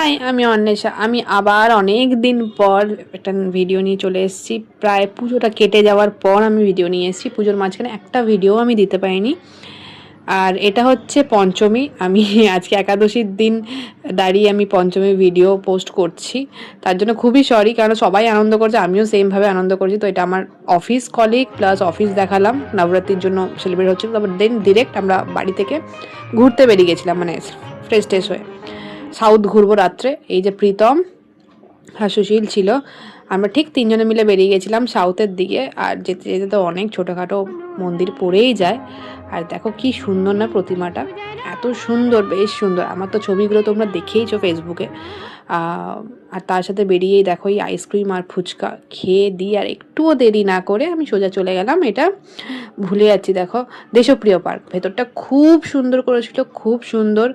High, আমি অন্বেষা। আমি আবার অনেক দিন পর একটা ভিডিও নিয়ে চলে এসেছি। প্রায় পুজোটা কেটে যাওয়ার পর আমি ভিডিও নিয়ে এসেছি। পুজোর মাঝখানে একটা ভিডিও আমি দিতে পারিনি। আর এটা হচ্ছে পঞ্চমী। আমি আজকে একাদশীর দিন দাঁড়িয়ে আমি পঞ্চমী ভিডিও পোস্ট করছি। তার জন্য খুবই সরি, কারণ সবাই আনন্দ করছে, আমিও সেমভাবে আনন্দ করছি। তো এটা আমার অফিস কলিগ প্লাস অফিস দেখালাম, নবরাত্রির জন্য সেলিব্রেট হচ্ছিল। তারপর দেন ডিরেক্ট আমরা বাড়ি থেকে ঘুরতে বেরিয়ে গেছিলাম, মানে ফ্রেশ ট্রেশ হয়ে সাউথ ঘুরবো রাত্রে। এই যে প্রীতম আর সুশীল ছিল, আমরা ঠিক তিনজনে মিলে বেরিয়ে গেছিলাম সাউথের দিকে। আর যেতে যেতে তো অনেক ছোটোখাটো মন্দির পড়েই যায়। আর দেখো কি সুন্দর না প্রতিমাটা, এত সুন্দর, বেশ সুন্দর। আমার তো ছবিগুলো তোমরা দেখেইছো ফেসবুকে। আর তার সাথে বেরিয়েই দেখো এই আইসক্রিম আর ফুচকা খেয়ে দিই, আর একটুও দেরি না করে আমি সোজা চলে গেলাম, এটা ভুলে যাচ্ছি, দেখো দেশপ্রিয় পার্ক। ভেতরটা খুব সুন্দর করেছিল, খুব সুন্দর।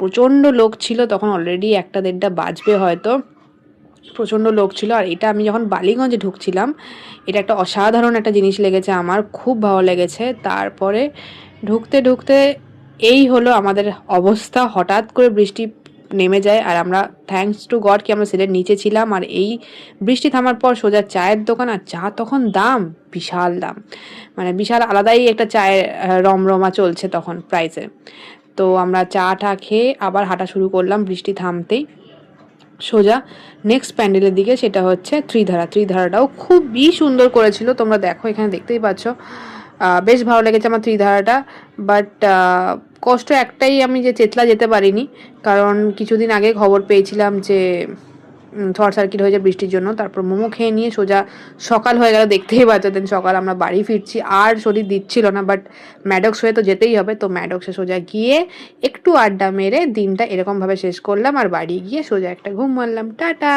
প্রচণ্ড লোক ছিল তখন, অলরেডি 1-1:30 বাজবে হয়তো। প্রচণ্ড লোক ছিল। আর এটা আমি যখন বালিগঞ্জে ঢুকছিলাম, এটা একটা অসাধারণ একটা জিনিস লেগেছে আমার, খুব ভালো লেগেছে। তারপরে ঢুকতে ঢুকতে এই হলো আমাদের অবস্থা, হঠাৎ করে বৃষ্টি নেমে যায়। আর আমরা থ্যাঙ্কস টু গড কি আমরা সিলের নিচে ছিলাম। আর এই বৃষ্টি থামার পর সোজা চায়ের দোকান, আর চা তখন দাম, বিশাল দাম, মানে বিশাল আলাদাই একটা চায়ের রমরমা চলছে তখন প্রাইসে। তো আমরা চা টা খেয়ে আবার হাঁটা শুরু করলাম বৃষ্টি থামতেই সোজা নেক্সট প্যান্ডেলের দিকে, সেটা হচ্ছে ত্রিধারা। ত্রিধারাটাও খুবই সুন্দর করেছিল, তোমরা দেখো এখানে দেখতেই পাচ্ছ। বেশ ভালো লেগেছে আমার ত্রিধারাটা। বাট কষ্ট একটাই, আমি যে চেতলা যেতে পারিনি, কারণ কিছুদিন আগে খবর পেয়েছিলাম যে শর্ট সার্কিট হয়ে যায় বৃষ্টির জন্য। তারপর মোমো খেয়ে নিয়ে সোজা সকাল হয়ে গেল, দেখতেই পাচ্ছ। দেন সকাল আমরা বাড়ি ফিরছি, আর শরীর দিচ্ছিল না, বাট ম্যাডক্স হয়ে তো যেতেই হবে। তো ম্যাডক্সে সোজা গিয়ে একটু আড্ডা মেরে দিনটা এরকমভাবে শেষ করলাম, আর বাড়ি গিয়ে সোজা একটা ঘুম মারলাম। টাটা।